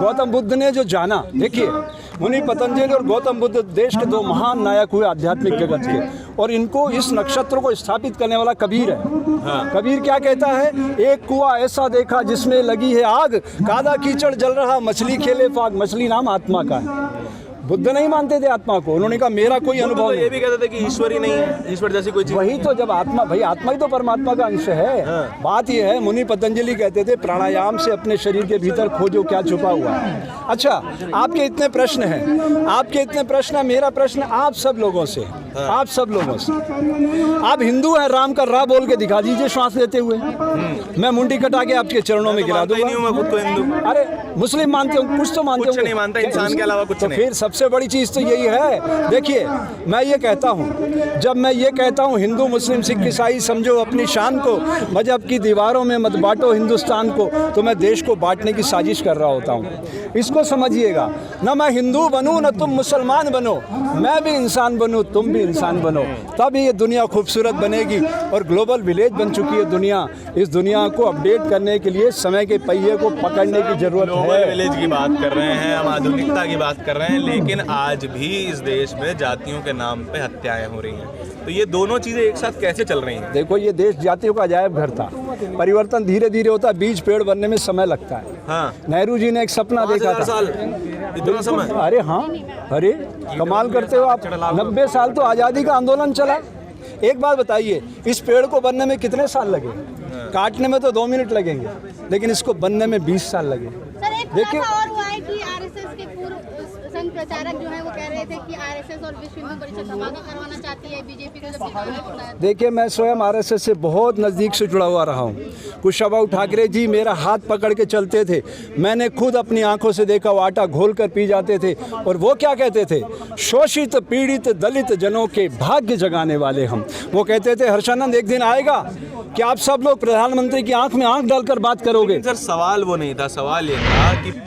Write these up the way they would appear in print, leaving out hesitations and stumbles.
गौतम बुद्ध ने जो जाना, देखिए मुनि पतंजलि और गौतम बुद्ध देश के दो महान नायक हुए आध्यात्मिक जगत के, और इनको इस नक्षत्र को स्थापित करने वाला कबीर है। हाँ। कबीर क्या कहता है, एक कुआं ऐसा देखा जिसमें लगी है आग, कादा कीचड़ जल रहा, मछली खेले फाग। मछली नाम आत्मा का है। बुद्ध नहीं मानते थे आत्मा को, उन्होंने कहा मेरा कोई अनुभव नहीं। ये भी कहते थे कि ईश्वर ही नहीं है, ईश्वर जैसी कोई चीज। वही तो, जब आत्मा, भाई आत्मा ही तो परमात्मा का अंश है। हाँ। बात ये है, मुनि पतंजलि कहते थे प्राणायाम से अपने शरीर के भीतर खोजो क्या छुपा हुआ है। अच्छा, आपके इतने प्रश्न हैं, आपके इतने प्रश्न है, मेरा प्रश्न आप सब लोगों से, आप सब लोगों से, आप हिंदू हैं, राम का रा बोल के दिखा दीजिए श्वास लेते हुए, मैं मुंडी कटा के आपके चरणों में गिरा दूंगा। मैं खुद को हिंदू। अरे मुस्लिम मानते हो, कुछ तो मानते हो? कुछ नहीं मानता, इंसान के अलावा कुछ नहीं। फिर सबसे बड़ी चीज़ तो यही है। देखिए मैं ये कहता हूँ, जब मैं ये कहता हूँ हिंदू मुस्लिम सिख ईसाई समझो अपनी शान को, मजहब की दीवारों में मत बांटो हिंदुस्तान को, तो मैं देश को बांटने की साजिश कर रहा होता हूँ। इसको समझिएगा, न मैं हिंदू बनूँ न तुम मुसलमान बनो, मैं भी इंसान बनूँ तुम भी इंसान बनो, तब ये दुनिया खूबसूरत बनेगी। और ग्लोबल विलेज बन चुकी है दुनिया, इस दुनिया को अपडेट करने के लिए समय के पहिए को पकड़ने की जरूरत है। ग्लोबल विलेज की बात कर रहे हैं, हम आधुनिकता की बात कर रहे हैं, लेकिन आज भी इस देश में जातियों के नाम पे हत्याएं हो रही हैं। तो ये दोनों चीजें एक साथ कैसे चल रही हैं? देखो, ये देश जातियों का अजायब घर था, परिवर्तन धीरे धीरे होता है, बीज पेड़ बनने में समय लगता है। हाँ। नेहरू जी ने एक सपना देखा था। साल इतना समय? अरे हाँ, अरे कमाल करते हो आप, 90 साल तो आज़ादी का आंदोलन चला। एक बात बताइए, इस पेड़ को बनने में कितने साल लगे? काटने में तो 2 मिनट लगेंगे, लेकिन इसको बनने में 20 साल लगे। देखिए, और हुआ है कि आरएसएस के पूर्व संघ प्रचारक जो है वो कह रहे थे कि आरएसएस और विश्व हिंदू परिषद धमाका करवाना चाहती है बीजेपी को, जब देखिए मैं स्वयं आरएसएस से बहुत नज़दीक से जुड़ा हुआ रहा हूँ। कुशाभाऊ ठाकरे जी मेरा हाथ पकड़ के चलते थे, मैंने खुद अपनी आंखों से देखा, वो आटा घोल कर पी जाते थे। और वो क्या कहते थे, शोषित पीड़ित दलित जनों के भाग्य जगाने वाले हम। वो कहते थे हर्षानंद एक दिन आएगा कि आप सब लोग प्रधानमंत्री की आंख में आंख डालकर बात करोगे। सर सवाल वो नहीं था, सवाल ये था कि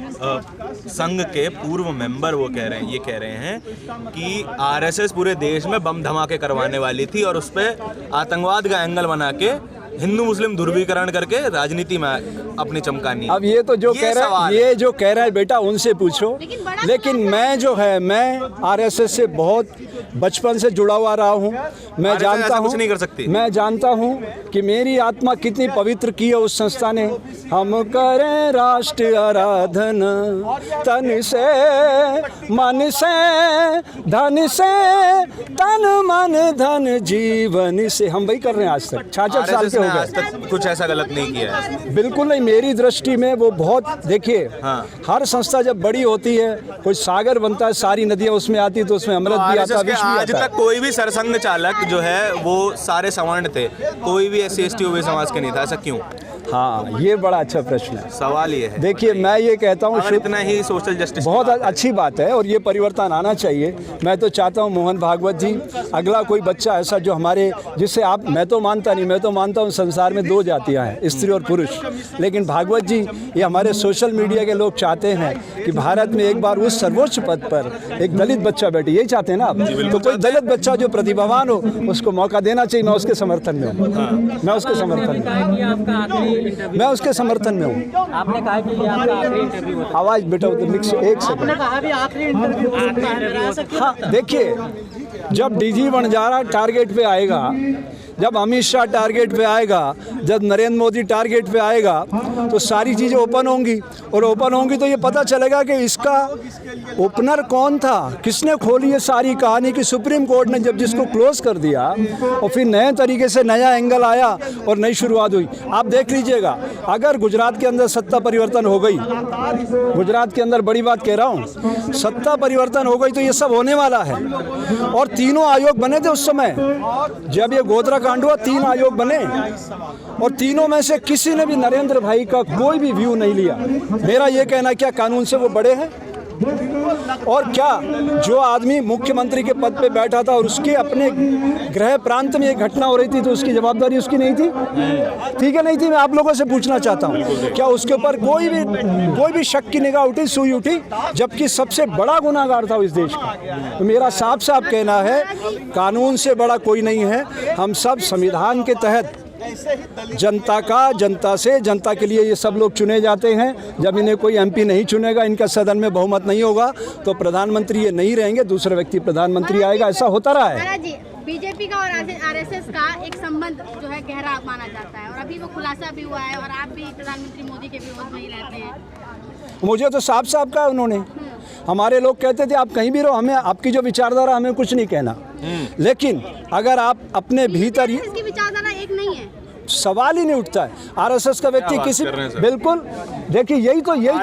संघ के पूर्व मेंबर वो कह रहे हैं, ये कह रहे हैं कि आरएसएस पूरे देश में बम धमाके करवाने वाली थी और उस पर आतंकवाद का एंगल बना के हिंदू मुस्लिम ध्रुवीकरण करके राजनीति में अपनी चमकानी। अब ये तो जो कह रहा है, ये जो कह रहा है बेटा उनसे पूछो, लेकिन मैं जो है, मैं आरएसएस से बहुत बचपन से जुड़ा हुआ रहा हूँ। मैं जानता हूँ, नहीं कर सकती। मैं जानता हूँ कि मेरी आत्मा कितनी पवित्र की है उस संस्था ने। हम करें राष्ट्र आराधना तन से मन से धन से, तन मन धन जीवन से, हम वही कर रहे हैं आज तक। 66 साल के आज तक कुछ ऐसा गलत नहीं किया है। बिल्कुल नहीं, मेरी दृष्टि में वो बहुत, देखिए हाँ। हर संस्था जब बड़ी होती है, कोई सागर बनता है, सारी नदियाँ उसमें आती तो उसमें अमृत भी आता है। आज तक कोई भी सरसंघ चालक जो है वो सारे सवर्ण थे, कोई भी SC/ST OBC समाज के नहीं था, ऐसा क्यों? हाँ, ये बड़ा अच्छा प्रश्न है। सवाल ये है, देखिए मैं ये कहता हूँ इतना ही सोशल जस्टिस बहुत अच्छी बात है और ये परिवर्तन आना चाहिए। मैं तो चाहता हूँ मोहन भागवत जी, अगला कोई बच्चा ऐसा जो हमारे, जिससे आप, मैं तो मानता नहीं, मैं तो मानता हूँ संसार में 2 जातियाँ हैं, स्त्री और पुरुष, लेकिन भागवत जी ये हमारे सोशल मीडिया के लोग चाहते हैं कि भारत में एक बार उस सर्वोच्च पद पर एक दलित बच्चा बैठे, यही चाहते हैं ना आप? तो कोई दलित बच्चा जो प्रतिभावान हो उसको मौका देना चाहिए। मैं उसके समर्थन में हूँ, मैं उसके समर्थन में, मैं उसके समर्थन में हूँ। आपने कहा कि ये आपका आखिरी इंटरव्यू है। आवाज बेटा उधर मिक्स, एक सेकंड। आपने कहा भी आखिरी इंटरव्यू। हाँ देखिए, जब DG वनजारा टारगेट पे आएगा, जब अमित शाह टारगेट पे आएगा, जब नरेंद्र मोदी टारगेट पे आएगा, तो सारी चीज़ें ओपन होंगी, और ओपन होंगी तो ये पता चलेगा कि इसका ओपनर कौन था, किसने खोली ये सारी कहानी की। सुप्रीम कोर्ट ने जब जिसको क्लोज कर दिया और फिर नए तरीके से नया एंगल आया और नई शुरुआत हुई। आप देख लीजिएगा, अगर गुजरात के अंदर सत्ता परिवर्तन हो गई, गुजरात के अंदर बड़ी बात कह रहा हूँ, सत्ता परिवर्तन हो गई तो ये सब होने वाला है। और तीनों आयोग बने थे उस समय, जब ये गोधरा कांड हुआ 3 आयोग बने, और तीनों में से किसी ने भी नरेंद्र भाई का कोई भी व्यू नहीं लिया। मेरा ये कहना, क्या कानून से वो बड़े हैं? और क्या जो आदमी मुख्यमंत्री के पद पे बैठा था और उसके अपने गृह प्रांत में एक घटना हो रही थी तो उसकी जवाबदारी उसकी नहीं थी? ठीक है, नहीं थी। मैं आप लोगों से पूछना चाहता हूँ, क्या उसके ऊपर कोई भी शक की निगाह उठी, सुई उठी, जबकि सबसे बड़ा गुनाहगार था इस देश का? तो मेरा साफ साफ कहना है, कानून से बड़ा कोई नहीं है। हम सब संविधान के तहत जनता से जनता के लिए ये सब लोग चुने जाते हैं। जब इन्हें कोई एमपी नहीं चुनेगा, इनका सदन में बहुमत नहीं होगा, तो प्रधानमंत्री ये नहीं रहेंगे, दूसरा व्यक्ति प्रधानमंत्री आएगा। ऐसा होता रहा है। महाराज जी, बीजेपी का और आरएसएस का एक संबंध जो है गहरा माना जाता है, और अभी वो खुलासा भी हुआ है, और आप भी प्रधानमंत्री मोदी के विरोध में ही रहते हैं। मुझे तो साफ साफ कहा उन्होंने। हमारे लोग कहते थे आप कहीं भी रहो, हमें आपकी जो विचारधारा हमें कुछ नहीं कहना, लेकिन अगर आप अपने भीतर इसकी विचारधारा एक नहीं है, सवाल ही नहीं उठता है। आरएसएस का व्यक्ति किसी बिल्कुल, देखिए यही तो यही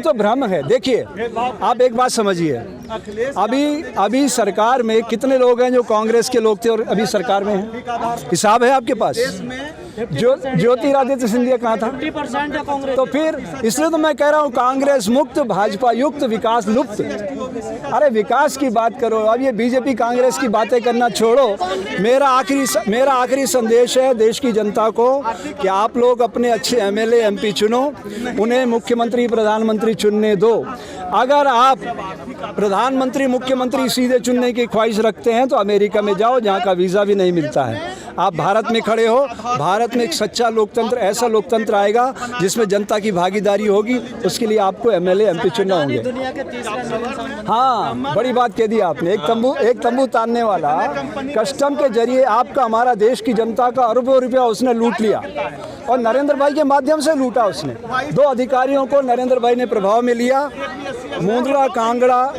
तो भ्रम है। देखिए आप एक बात समझिए, अभी सरकार में कितने लोग हैं जो कांग्रेस के लोग थे और अभी सरकार में हैं? हिसाब है आपके पास? ज्योतिरादित्य सिंधिया कहाँ था? 50% है कांग्रेस। तो फिर इसलिए तो मैं कह रहा हूँ कांग्रेस मुक्त, भाजपा युक्त, विकास लुप्त। अरे विकास की बात करो, अब ये बीजेपी कांग्रेस की बातें करना छोड़ो। मेरा आखिरी संदेश है देश की जनता को कि आप लोग अपने अच्छे एमएलए एमपी चुनो, उन्हें मुख्यमंत्री प्रधानमंत्री चुनने दो। अगर आप प्रधानमंत्री मुख्यमंत्री सीधे चुनने की ख्वाहिश रखते हैं तो अमेरिका में जाओ, जहाँ का वीज़ा भी नहीं मिलता है। आप भारत में खड़े हो, भारत में एक सच्चा लोकतंत्र, ऐसा लोकतंत्र आएगा जिसमें जनता की भागीदारी होगी, उसके लिए आपको एमएलए एमपी चुनना होंगे। दुनिया के तीसरे हाँ, बड़ी बात कह दी आपने। एक तंबू तानने वाला कस्टम के जरिए आपका, हमारा देश की जनता का अरबों रुपया उसने लूट लिया, और नरेंद्र भाई के माध्यम से लूटा उसने। 2 अधिकारियों को नरेंद्र भाई ने प्रभाव में लिया। मुंद्रा कांगड़ा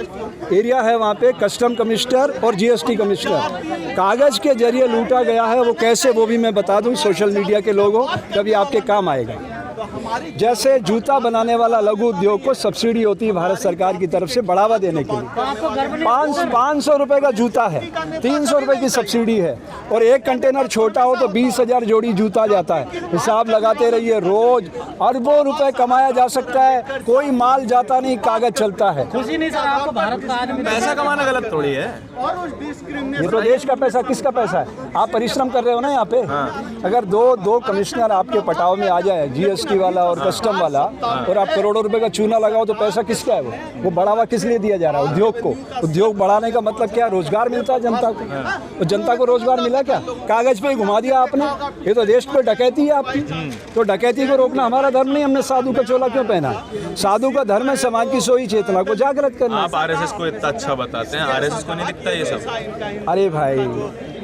एरिया है, वहाँ पे कस्टम कमिश्नर और जीएसटी कमिश्नर कागज के जरिए लूटा गया है। वो कैसे, वो भी मैं बता दूं सोशल मीडिया के लोगों, कभी आपके काम आएगा। जैसे जूता बनाने वाला लघु उद्योग को सब्सिडी होती है भारत सरकार की तरफ से बढ़ावा देने के लिए, 500 रुपए का जूता है, 300 रुपए की सब्सिडी है, और एक कंटेनर छोटा हो तो 20,000 जोड़ी जूता जाता है। हिसाब लगाते रहिए, रोज अरबों रुपए कमाया जा सकता है, कोई माल जाता नहीं, कागज चलता है। खुशी नहीं सर आपको भारत का आदमी पैसा कमाना गलत थोड़ी है। ये तो देश का पैसा, किसका पैसा है? आप परिश्रम कर रहे हो ना यहाँ पे। अगर दो कमिश्नर आपके पटाव में आ जाए, जीएसटी वाला और कस्टम वाला, और आप करोड़ों रुपए का चूना लगाओ, तो पैसा किसका है? वो बढ़ावा किस लिए दिया जा रहा है? उद्योग को। उद्योग बढ़ाने का मतलब क्या? रोजगार मिलता है जनता को। तो जनता को रोजगार मिला क्या? कागज पे घुमा दिया आपने। ये तो देश पे डकैती है आपकी। तो डकैती को रोकना हमारा धर्म नहीं। हमने साधु का चोला क्यों पहना? साधु का धर्म है समाज की सोई चेतना को जागृत करना। आप आरएसएस को इतना अच्छा बताते हैं, आरएसएस को नहीं दिखता ये सब? अरे भाई,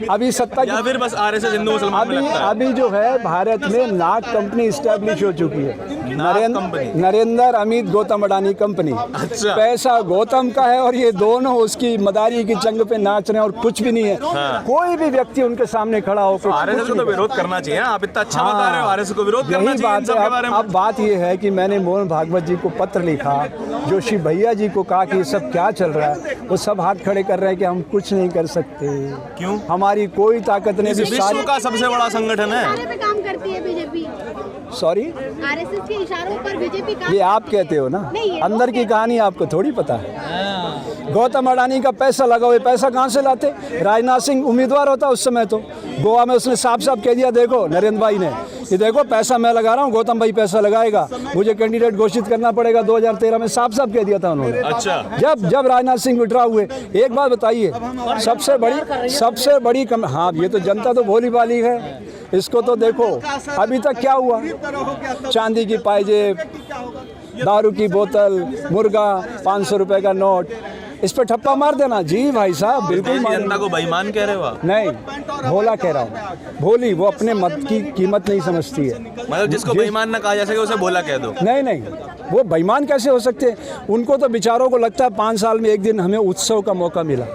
अभी सत्ता या फिर बस आरएसएस हिंदू मुसलमान में लगता है? अभी जो है भारत में नाग कंपनी स्टैब्लिश हो चुकी है। नरेंद्र अमित गौतम अडानी कंपनी। अच्छा। पैसा गौतम का है और ये दोनों उसकी मदारी की जंग पे नाच रहे हैं, और कुछ भी नहीं है। कोई भी व्यक्ति उनके सामने खड़ा होकर आरएसएस को तो विरोध करना चाहिए। आप इतना अच्छा बता रहे हो, आरएसएस को विरोध करना चाहिए। बात है। अब बात ये है कि मैंने मोहन भागवत जी को पत्र लिखा, जोशी भैया जी को कहा कि ये सब क्या चल रहा है। वो सब हाथ खड़े कर रहे हैं कि हम कुछ नहीं कर सकते। क्यों? हमारी कोई ताकत नहीं। विश्व का सबसे बड़ा संगठन है। इशारे पे काम करती है बीजेपी। सॉरी, आरएसएस के इशारों पर बीजेपी काम। ये आप कहते हो ना, अंदर की कहानी आपको थोड़ी पता है। गौतम अडानी का पैसा लगा हुआ, पैसा कहाँ से लाते? राजनाथ सिंह उम्मीदवार होता उस समय, तो गोवा में उसने साफ साफ कह दिया, देखो नरेंद्र भाई ने, ये देखो पैसा मैं लगा रहा हूँ, गौतम भाई पैसा लगाएगा, मुझे कैंडिडेट घोषित करना पड़ेगा। 2013 में साफ साफ कह दिया था उन्होंने। अच्छा। जब राजनाथ सिंह विड्रॉ हुए, एक बात बताइए, सबसे बड़ी हाँ, ये तो जनता तो भोली भाली है। इसको तो देखो अभी तक क्या हुआ, चांदी की पायजेब, दारू की बोतल, मुर्गा, 500 रुपए का नोट, इस पे ठप्पा मार देना। जी भाई साहब, बिल्कुल। जनता को बेईमान कह रहे हो आप? नहीं, भोला कह रहा हूँ। भोली, वो अपने मत की कीमत नहीं समझती है। मतलब जिसको बेईमान ना कहा जा सके उसे भोला कह दो? नहीं, वो बेईमान कैसे हो सकते? उनको तो बेचारों को लगता है 5 साल में एक दिन हमें उत्सव का मौका मिला।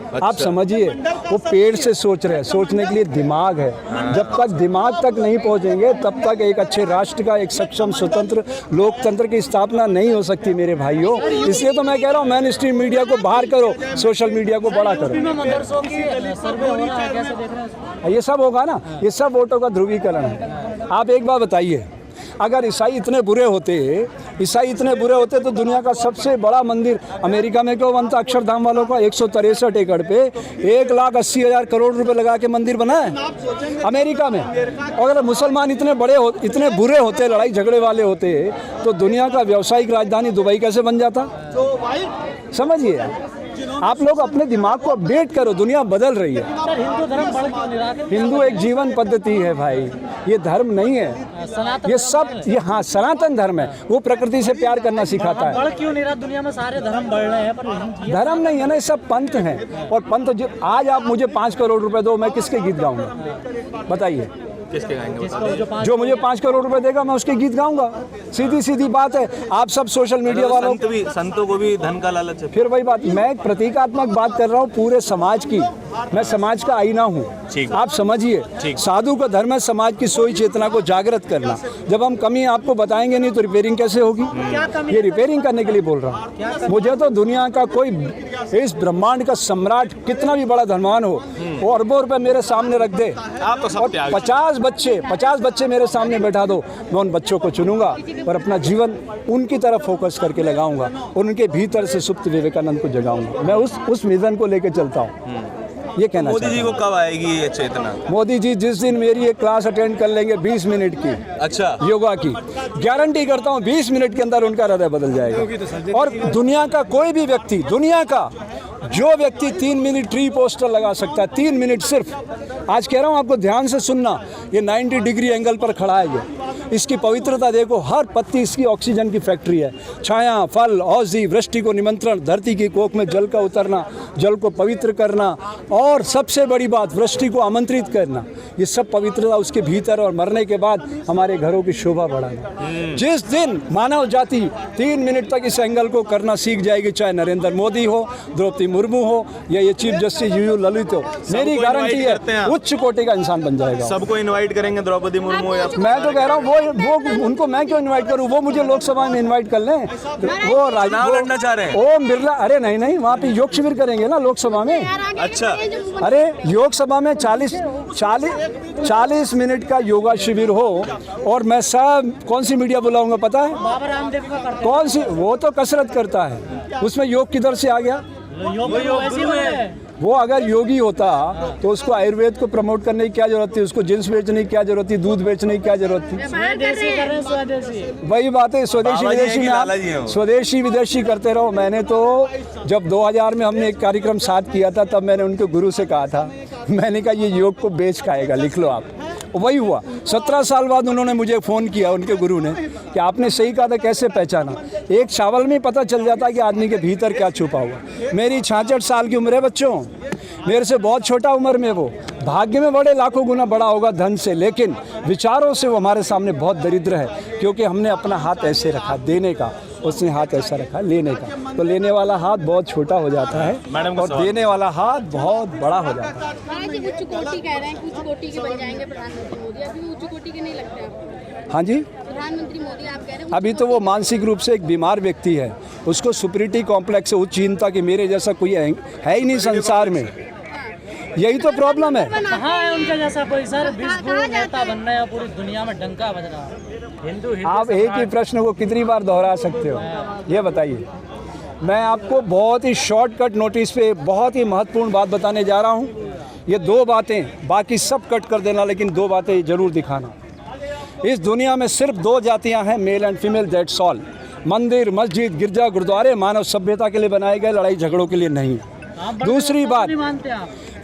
अच्छा। आप समझिए, वो पेड़ से सोच रहे हैं, सोचने के लिए दिमाग है। जब तक दिमाग तक नहीं पहुंचेंगे तब तक एक अच्छे राष्ट्र का, एक सक्षम स्वतंत्र लोकतंत्र की स्थापना नहीं हो सकती मेरे भाइयों। इसलिए तो मैं कह रहा हूँ मेन स्ट्रीम मीडिया को बाहर करो, सोशल मीडिया को बड़ा करो। मदरसों की सर्वे हो रहा है, कैसे देख रहे हैं? ये सब होगा ना, ये सब वोटों का ध्रुवीकरण है। आप एक बात बताइए, अगर ईसाई इतने बुरे होते तो दुनिया का सबसे बड़ा मंदिर अमेरिका में क्यों बनता? अक्षरधाम वालों का 163 एकड़ पे 1,80,000 करोड़ रुपए लगा के मंदिर बना है अमेरिका में। और अगर मुसलमान इतने बुरे होते, लड़ाई झगड़े वाले होते, तो दुनिया का व्यावसायिक राजधानी दुबई कैसे बन जाता? समझिए, आप लोग अपने दिमाग को अपडेट करो, दुनिया बदल रही है। सर हिंदू धर्म बढ़ क्यों नहीं रहा? हिंदू एक जीवन पद्धति है भाई, ये धर्म नहीं है। सनातन ये सब ये हाँ सनातन धर्म है, वो प्रकृति से प्यार करना सिखाता है। बढ़ क्यों नहीं रहा? दुनिया में सारे धर्म बढ़ रहे हैं, पर धर्म नहीं है ना, ये सब पंथ हैं। और पंथ आज आप मुझे 5 करोड़ रुपए दो, मैं किसके गीत गाऊंगा बताइए? किसके गाएंगे? जो मुझे 5 करोड़ रुपए देगा मैं उसके गीत गाऊंगा। सीधी सीधी बात है। आप सब सोशल मीडिया वालों संतों को भी धन का लालच है। फिर वही बात, मैं एक प्रतीकात्मक बात कर रहा हूँ पूरे समाज की। मैं समाज का आईना हूँ, आप समझिए। साधु का धर्म है समाज की सोई चेतना को जागृत करना। जब हम कमी आपको बताएंगे नहीं तो रिपेयरिंग कैसे होगी? ये रिपेयरिंग करने के लिए बोल रहा हूँ। मुझे तो दुनिया का कोई इस ब्रह्मांड का सम्राट कितना भी बड़ा धनवान हो, वो अरबों रुपए मेरे सामने रख दे, आप तो सब और त्याग 50 बच्चे मेरे सामने बैठा दो, मैं उन बच्चों को चुनूंगा और अपना जीवन उनकी तरफ फोकस करके लगाऊंगा और उनके भीतर से सुप्त विवेकानंद को जगाऊंगा। मैं उस विजन को लेकर चलता हूँ। ये कहना मोदी जी को कब आएगी ये चेतना? मोदी जी जिस दिन मेरी एक क्लास अटेंड कर लेंगे 20 मिनट की, अच्छा, योगा की, गारंटी करता हूँ 20 मिनट के अंदर उनका हृदय बदल जाएगा। और दुनिया का कोई भी व्यक्ति, दुनिया का जो व्यक्ति 3 मिनट ट्री पोस्टर लगा सकता है, 3 मिनट सिर्फ। आज कह रहा हूँ आपको ध्यान से सुनना, ये 90 डिग्री एंगल पर खड़ा है। ये इसकी पवित्रता देखो, हर पत्ती इसकी ऑक्सीजन की फैक्ट्री है। छाया, फल, औषधि, वृष्टि को निमंत्रण, धरती की कोख में जल का उतरना, जल को पवित्र करना, और सबसे बड़ी बात वृष्टि को आमंत्रित करना। ये सब पवित्रता उसके भीतर, और मरने के बाद हमारे घरों की शोभा बढ़ाना। जिस दिन मानव जाति 3 मिनट तक इस एंगल को करना सीख जाएगी, चाहे नरेंद्र मोदी हो, द्रौपदी मुर्मू हो, या ये चीफ जस्टिस यू ललित हो, मेरी गारंटी है उच्च कोटि का इंसान बन जाएगा। सबको इनवाइट करेंगे, द्रौपदी मुर्मू या मैं तो कह रहा हूँ वो उनको मैं क्यों इनवाइट करूँ? वो मुझे लोकसभा में इनवाइट कर लें। वो चुनाव लड़ना चाह रहे हैं। ओम बिरला, अरे नहीं, वहाँ पे योग शिविर करेंगे ना लोकसभा में। अच्छा, अरे लोकसभा में 40 मिनट का योगा शिविर हो, और मैं सब कौन सी मीडिया बुलाऊंगा पता है? बाबा रामदेव का करते कौन सी? वो तो कसरत करता है, उसमें योग किधर से आ गया? वो अगर योगी होता तो उसको आयुर्वेद को प्रमोट करने की क्या जरूरत थी? उसको जिन्स बेचने की क्या जरूरत थी? दूध बेचने की क्या जरूरत थी? स्वदेशी वही बात है, स्वदेशी विदेशी में स्वदेशी विदेशी करते रहो। मैंने तो जब 2000 में हमने एक कार्यक्रम साथ किया था, तब मैंने उनके गुरु से कहा था, मैंने कहा ये योग को बेच खाएगा, लिख लो आप। वही हुआ। 17 साल बाद उन्होंने मुझे फ़ोन किया, उनके गुरु ने, कि आपने सही कहा था, कैसे पहचाना? एक चावल में पता चल जाता कि आदमी के भीतर क्या छुपा हुआ। मेरी 66 साल की उम्र है बच्चों, मेरे से बहुत छोटा उम्र में वो, भाग्य में बड़े लाखों गुना बड़ा होगा धन से, लेकिन विचारों से वो हमारे सामने बहुत दरिद्र है, क्योंकि हमने अपना हाथ ऐसे रखा देने का, उसने हाथ ऐसा रखा लेने का। तो लेने वाला हाथ बहुत छोटा हो जाता है और देने वाला हाथ बहुत बड़ा हो जाता है। उच्च कोटि कह रहे हैं, उच्च कोटि के बन जाएंगे प्रधानमंत्री मोदी, अभी उच्च कोटि के नहीं लगते आपको? हाँ जी, प्रधानमंत्री मोदी आप कह रहे हैं अभी तो वो मानसिक रूप से एक बीमार व्यक्ति है, उसको सुपीरियरिटी कॉम्प्लेक्स है, उच्च चिंता कि मेरे जैसा कोई है ही नहीं संसार में। यही तो प्रॉब्लम है। कहाँ है उनका जैसा कोई? सर विश्व नेता बन रहे हैं, पूरी दुनिया में डंका बज रहा है। हिंदू आप एक ही प्रश्न को कितनी बार दोहरा सकते हो, ये बताइए। मैं आपको बहुत ही शॉर्टकट नोटिस पे बहुत ही महत्वपूर्ण बात बताने जा रहा हूँ। ये 2 बातें, बाकी सब कट कर देना, लेकिन 2 बातें ज़रूर दिखाना। इस दुनिया में सिर्फ 2 जातियाँ हैं, male and female, that's all. मंदिर, मस्जिद, गिरजा, गुरुद्वारे मानव सभ्यता के लिए बनाए गए, लड़ाई झगड़ों के लिए नहीं। दूसरी बात,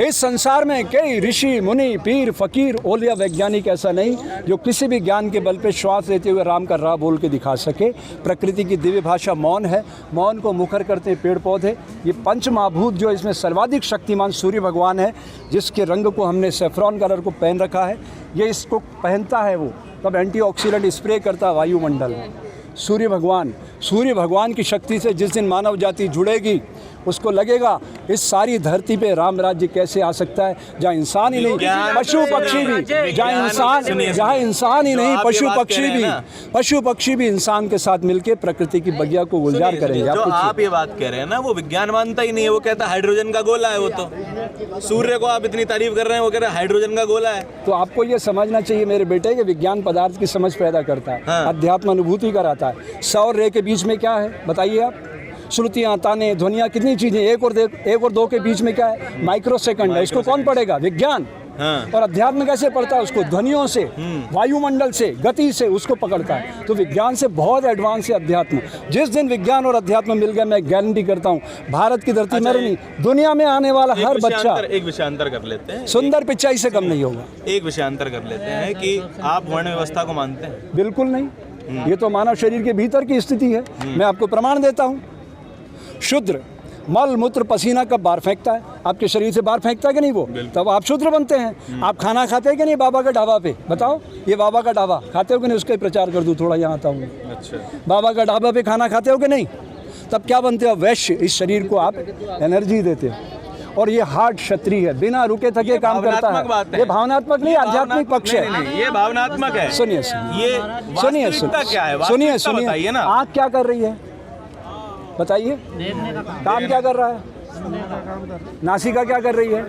इस संसार में कई ऋषि, मुनि, पीर, फकीर, ओलिया, वैज्ञानिक ऐसा नहीं जो किसी भी ज्ञान के बल पे श्वास लेते हुए राम का राह बोल के दिखा सके। प्रकृति की दिव्य भाषा मौन है, मौन को मुखर करते पेड़ पौधे। ये पंच महाभूत जो इसमें सर्वाधिक शक्तिमान सूर्य भगवान है, जिसके रंग को हमने सेफ्रॉन कलर को पहन रखा है, ये इसको पहनता है वो तब एंटीऑक्सीडेंट स्प्रे करता है वायुमंडल में। सूर्य भगवान की शक्ति से जिस दिन मानव जाति जुड़ेगी, उसको लगेगा इस सारी धरती पे राम राज्य कैसे आ सकता है, जहाँ इंसान ही नहीं पशु पक्षी भी, जहाँ इंसान ही नहीं पशु पक्षी भी इंसान के साथ मिलके प्रकृति की बगिया को गुलजार करेंगे। जो आप ये बात कह रहे हैं ना, वो विज्ञान मानता ही नहीं है। वो कहता है हाइड्रोजन का गोला है। वो तो सूर्य को आप इतनी तारीफ कर रहे हैं, वो कह रहे हैं हाइड्रोजन का गोला है। तो आपको ये समझना चाहिए मेरे बेटे कि विज्ञान पदार्थ की समझ पैदा करता है, अध्यात्म अनुभूति कराता है। सौर रे के बीच में क्या है बताइए आप? श्रुतियाँ, ताने, ध्वनियाँ, कितनी चीज़ें। 1 और 2 के बीच में क्या है? माइक्रो सेकंड है। इसको कौन पढ़ेगा? विज्ञान। हाँ। और अध्यात्म कैसे पढ़ता है? उसको ध्वनियों से, वायुमंडल से, गति से उसको पकड़ता है। तो विज्ञान से बहुत एडवांस है अध्यात्म। जिस दिन विज्ञान और अध्यात्म मिल गए, मैं गारंटी करता हूँ भारत की धरती में नहीं, दुनिया में आने वाला हर बच्चा एक विषयांतर कर लेते हैं, सुंदर पिचाई से कम नहीं होगा। एक विषयांतर कर लेते हैं कि आप वर्ण व्यवस्था को मानते हैं? बिल्कुल नहीं। ये तो मानव शरीर के भीतर की स्थिति है। मैं आपको प्रमाण देता हूँ। शूद्र मल मूत्र पसीना कब बाहर फेंकता है? आपके शरीर से बाहर फेंकता है कि नहीं वो? तब आप शूद्र बनते हैं। आप खाना खाते हैं कि नहीं बाबा का ढाबा पे? बताओ, ये बाबा का ढाबा खाते हो कि नहीं? उसका ही प्रचार कर दूँ थोड़ा, यहाँ आता हूँ। अच्छा, बाबा का ढाबा पे खाना खाते हो कि नहीं? तब क्या बनते हो? वैश्य। इस शरीर को आप एनर्जी देते हो। और ये हार्ट क्षत्रिय है, बिना रुके थके काम करता है। ये भावनात्मक नहीं, आध्यात्मिक पक्ष है। ये भावनात्मक है। सुनिए ये सुनिए वास्तविकता क्या है? सुनिए वास्तविकता सुनिए, बताइए ना। आँख क्या कर रही है बताइए? काम क्या कर रहा है? नासिका क्या कर रही है?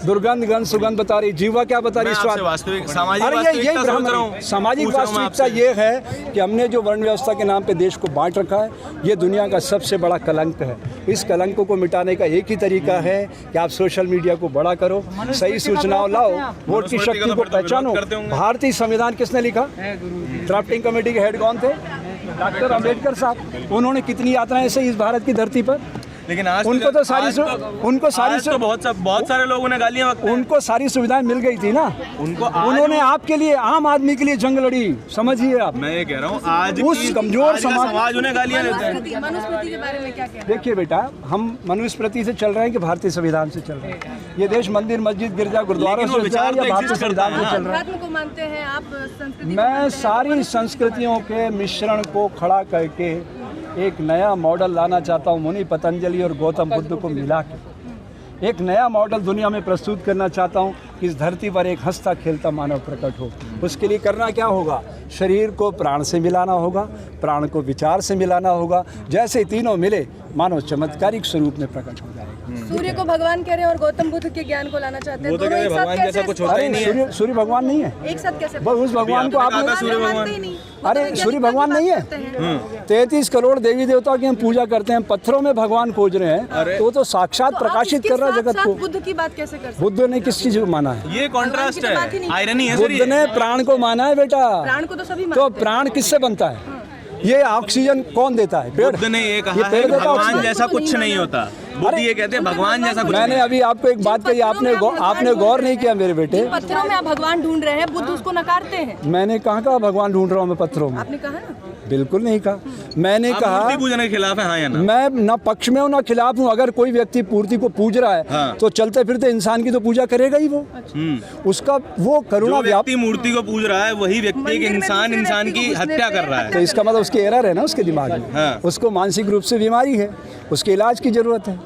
दुर्गंध गंध सुगंध बता रही। जीवा क्या बता रही? स्वाद। वास्तविक सामाजिक अरे वास्तविकता यही सोच रहा हूँ। भ्रम। सामाजिक पूछ रहा हूँ वास्तविकता आपसे। ये है कि हमने जो वर्ण व्यवस्था के नाम पे देश को बांट रखा है, ये दुनिया का सबसे बड़ा कलंक है। इस कलंक को मिटाने का एक ही तरीका है कि आप सोशल मीडिया को बड़ा करो, सही सूचनाओं लाओ, वोट की शक्ति को पहचानो। भारतीय संविधान किसने लिखा? ड्राफ्टिंग कमेटी के हेड कौन थे? डॉक्टर अम्बेडकर साहब। उन्होंने कितनी यात्राएं सही इस भारत की धरती पर? लेकिन आज उनको तो सारी बहुत सारे लोगों ने गालियां बकते हैं। उनको सारी सुविधाएं मिल गई थी ना। उन्होंने आपके लिए, आम आदमी के लिए जंग लड़ी। समझिए आप। मैं ये कह रहा हूँ आज उस कमजोर समाज उन्हें गालियां देता है। मनुस्मृति के बारे में क्या कहना है? देखिए बेटा, हम मनुस्मृति से चल रहे हैं कि भारतीय संविधान से चल रहे हैं? ये देश मंदिर मस्जिद गिरजा गुरुद्वारों से चल रहा है या भारतीय संविधान से चल रहा है? अध्यात्म को मानते हैं आप? संस्कृति मैं सारी संस्कृतियों के मिश्रण को खड़ा करके एक नया मॉडल लाना चाहता हूँ। मुनि पतंजलि और गौतम बुद्ध को मिला के एक नया मॉडल दुनिया में प्रस्तुत करना चाहता हूँ कि इस धरती पर एक हंसता खेलता मानव प्रकट हो। उसके लिए करना क्या होगा? शरीर को प्राण से मिलाना होगा, प्राण को विचार से मिलाना होगा। जैसे तीनों मिले, मानव चमत्कारिक स्वरूप में प्रकट हो जाएगा। सूर्य को भगवान कह रहे हैं और गौतम बुद्ध के ज्ञान को लाना चाहते हैं। दोनों एक साथ भगवान जैसा कुछ होता ही नहीं है। सूर्य भगवान नहीं है। एक साथ कैसे? उस भगवान को आपने मानते ही नहीं। अरे सूर्य भगवान नहीं है। 33 करोड़ देवी देवता की हम पूजा करते हैं, पत्थरों में भगवान खोज रहे हैं, तो साक्षात प्रकाशित कर रहा है जगत को। बुद्ध की बात कैसे कर सकते? बुद्ध ने किस चीज को माना है? ये कॉन्ट्रास्ट है, आयरनी है सर। बुद्ध ने प्राण को माना है बेटा। प्राण को तो सभी तो मानते हैं। प्राण किससे बनता है? ये ऑक्सीजन कौन देता है? पेड़। बुद्ध ने ये कहा है पेड़ कि देता भगवान ऑक्सीजन। जैसा कुछ नहीं होता। बुद्ध ये कहते हैं भगवान जैसा कुछ मैंने अभी आपको एक बात कही, आपने गौर नहीं किया मेरे बेटे। पत्थरों में आप भगवान ढूंढ रहे हैं, बुद्ध उसको नकारते हैं। मैंने कहा भगवान ढूंढ रहा हूँ मैं पत्थरों में? आपने कहा ना। बिल्कुल नहीं कहा। मैंने कहा मूर्ति पूजन के खिलाफ है, हाँ या ना? मैं ना पक्ष में हूँ ना खिलाफ हूँ। अगर कोई व्यक्ति मूर्ति को पूज रहा है, हाँ। तो चलते फिरते इंसान की तो पूजा करेगा ही वो। उसका वो करुणा जो व्यक्ति मूर्ति को पूज रहा है वही व्यक्ति एक इंसान की हत्या कर रहा है। तो इसका मतलब उसकी एरर है ना उसके दिमाग में। हाँ। उसको मानसिक रूप से बीमारी है, उसके इलाज की जरूरत है।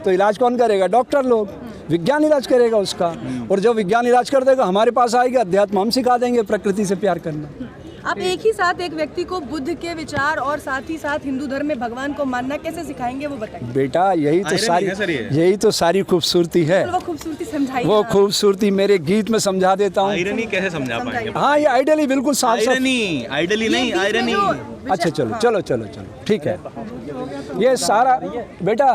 तो इलाज कौन करेगा? डॉक्टर लोग। विज्ञान इलाज करेगा उसका। और जब विज्ञान इलाज कर देगा, हमारे पास आएगा अध्यात्म, हम सिखा देंगे प्रकृति से प्यार करना। आप एक ही साथ एक व्यक्ति को बुद्ध के विचार और साथ ही साथ हिंदू धर्म में भगवान को मानना कैसे सिखाएंगे, वो बताइए। बेटा यही तो सारी खूबसूरती है। वो खूबसूरती समझाइए। वो खूबसूरती मेरे गीत में समझा देता हूँ। आयरनी कैसे समझा पाएंगे? हाँ, ये आइडली बिल्कुल साफ साफ। आइडली नहीं, आयरनी। अच्छा चलो ठीक है। ये सारा बेटा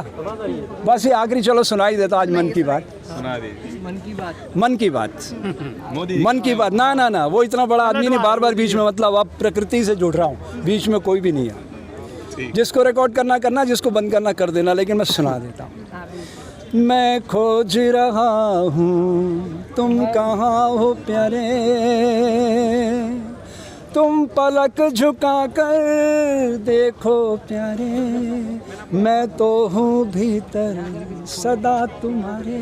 बस ये आखिरी चलो सुनाई देता आज मन की बात। सुना दीजिए। मन की बात मोदी मन की बात। ना वो इतना बड़ा आदमी नहीं बार बीच में, मतलब अब प्रकृति से जुड़ रहा हूँ, बीच में कोई भी नहीं है। जिसको रिकॉर्ड करना, जिसको बंद करना कर देना, लेकिन मैं सुना देता हूँ। मैं खोज रहा हूँ तुम कहाँ हो प्यारे, तुम पलक झुका कर देखो प्यारे, मैं तो हूँ भीतर सदा तुम्हारे।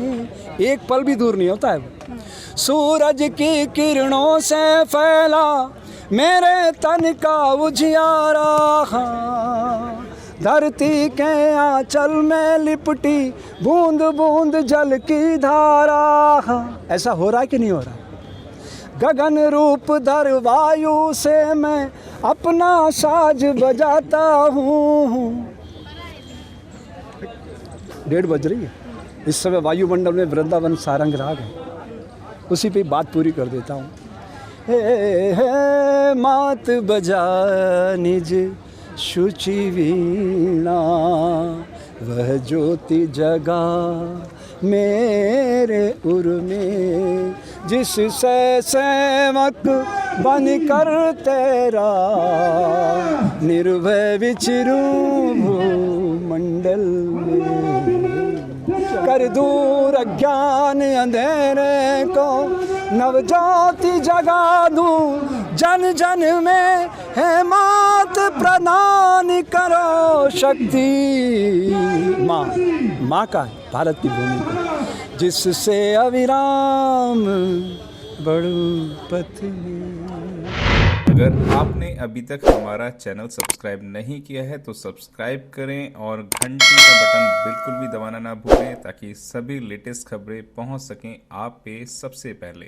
एक पल भी दूर नहीं होता है वो। सूरज की किरणों से फैला मेरे तन का उजियारा, धरती के आंचल में लिपटी बूंद बूंद जल की धारा। ऐसा हो रहा है कि नहीं हो रहा? गगन रूप धर वायु से मैं अपना साज बजाता हूँ। 1:30 बज रही है इस समय। वायुमंडल में वृंदावन सारंग राग है, उसी पे बात पूरी कर देता हूँ। हे मात बजा निज शुचि वीणा, वह ज्योति जगा मेरे उर में, जिससे सेवक बन कर तेरा निर्भय विचरूं भूमंडल में, कर दूर अज्ञान अंधेरे को नवज्योति जगा दूं, जन जन में हेमंत प्रदान करो शक्ति। माँ का भारत की भूमि को, जिससे अविराम बढ़ूं पथ में। अगर आपने अभी तक हमारा चैनल सब्सक्राइब नहीं किया है तो सब्सक्राइब करें और घंटी का बटन बिल्कुल भी दबाना ना भूलें, ताकि सभी लेटेस्ट खबरें पहुंच सकें आप पे सबसे पहले।